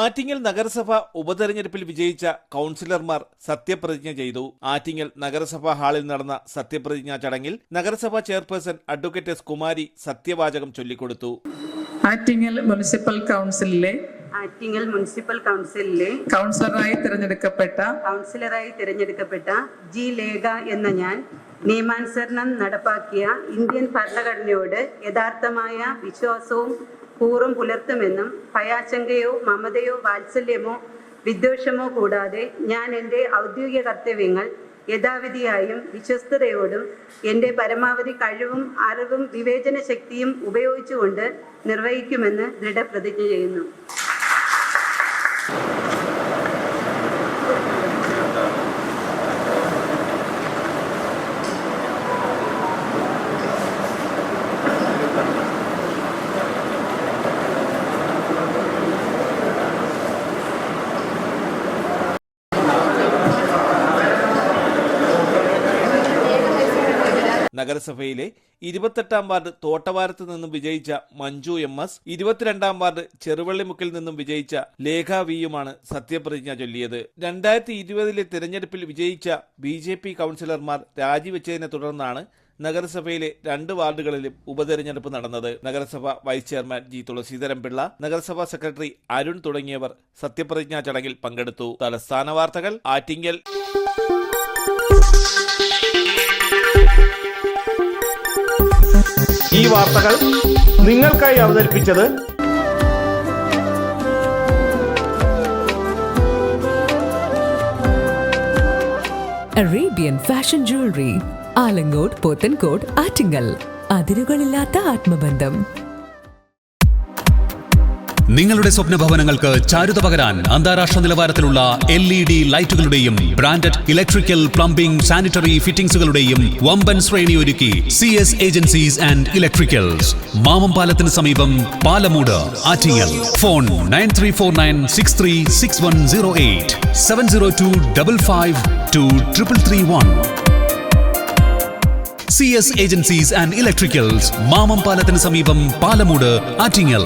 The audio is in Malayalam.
ആറ്റിങ്ങൽ നഗരസഭ ഉപതെരഞ്ഞെടുപ്പിൽ വിജയിച്ച കൗൺസിലർമാർ സത്യപ്രതിജ്ഞ ചെയ്തു. ആറ്റിങ്ങൽ നഗരസഭാ ഹാളിൽ നടന്ന സത്യപ്രതിജ്ഞാ ചടങ്ങിൽ നഗരസഭാ ചെയർപേഴ്സൺ അഡ്വക്കേറ്റ് എസ് കുമാരി സത്യവാചകം ചൊല്ലിക്കൊടുത്തു. ആറ്റിങ്ങൽ മുനിസിപ്പൽ കൗൺസിലിലെ കൗൺസിലറായി തിരഞ്ഞെടുക്കപ്പെട്ട ജി ലേഖ എന്ന ഞാൻ നിയമാനുസരണം നടപ്പാക്കിയ ഇന്ത്യൻ ഭരണഘടനയോട് യഥാർത്ഥമായ വിശ്വാസവും കൂറും പുലർത്തുമെന്നും ഭയാശങ്കയോ മമതയോ വാത്സല്യമോ വിദ്വേഷമോ കൂടാതെ ഞാൻ എൻ്റെ ഔദ്യോഗിക കർത്തവ്യങ്ങൾ യഥാവിധിയായും വിശ്വസ്തയോടും എൻ്റെ പരമാവധി കഴിവും അറിവും വിവേചന ശക്തിയും ഉപയോഗിച്ചുകൊണ്ട് നിർവഹിക്കുമെന്ന് ദൃഢപ്രതിജ്ഞ ചെയ്യുന്നു. നഗരസഭയിലെ 28-ാം വാർഡ് തോട്ടവാരത്ത് നിന്നും വിജയിച്ച മഞ്ജു MS, 22-ാം വാർഡ് ചെറുവള്ളിമുക്കിൽ നിന്നും വിജയിച്ച ലേഖ വിയുമാണ് സത്യപ്രതിജ്ഞ ചൊല്ലിയത്. 2020 തിരഞ്ഞെടുപ്പിൽ വിജയിച്ച BJP കൗൺസിലർമാർ രാജിവെച്ചതിനെ തുടർന്നാണ് നഗരസഭയിലെ 2 വാർഡുകളിലും ഉപതെരഞ്ഞെടുപ്പ് നടന്നത്. നഗരസഭ വൈസ് ചെയർമാൻ G. തുളസീധരൻപിള്ള, നഗരസഭാ സെക്രട്ടറി അരുൺ തുടങ്ങിയവർ സത്യപ്രതിജ്ഞാ ചടങ്ങിൽ പങ്കെടുത്തു. തലസ്ഥാന വാർത്തകൾ, ആറ്റിങ്ങൽ. ഈ വാർത്തകൾ നിങ്ങൾക്കായി അവതരിപ്പിച്ചത് Arabian fashion jewellery, Alangode, Pothencode, Attingal. അതിരുകളില്ലാത്ത ആത്മബന്ധം. നിങ്ങളുടെ സ്വപ്ന ഭവനങ്ങൾക്ക് ചാരുത പകരാൻ അന്താരാഷ്ട്ര നിലവാരത്തിലുള്ള LED ലൈറ്റുകളുടെയും ബ്രാൻഡഡ് ഇലക്ട്രിക്കൽ, പ്ലംബിംഗ്, സാനിറ്ററി ഫിറ്റിംഗ്സുകളുടെയും വമ്പൻ ശ്രേണി ഒരുക്കി CS ഏജൻസീസ് ആൻഡ് ഇലക്ട്രിക്കൽസ്, മാമംപാലത്തിന് സമീപം, Palamood, Attingal. Phone 9349636108 702552331. CS agencies and electricals, മാമംപാലത്തിന് സമീപം, പാലമൂട്, ആറ്റിങ്ങൽ.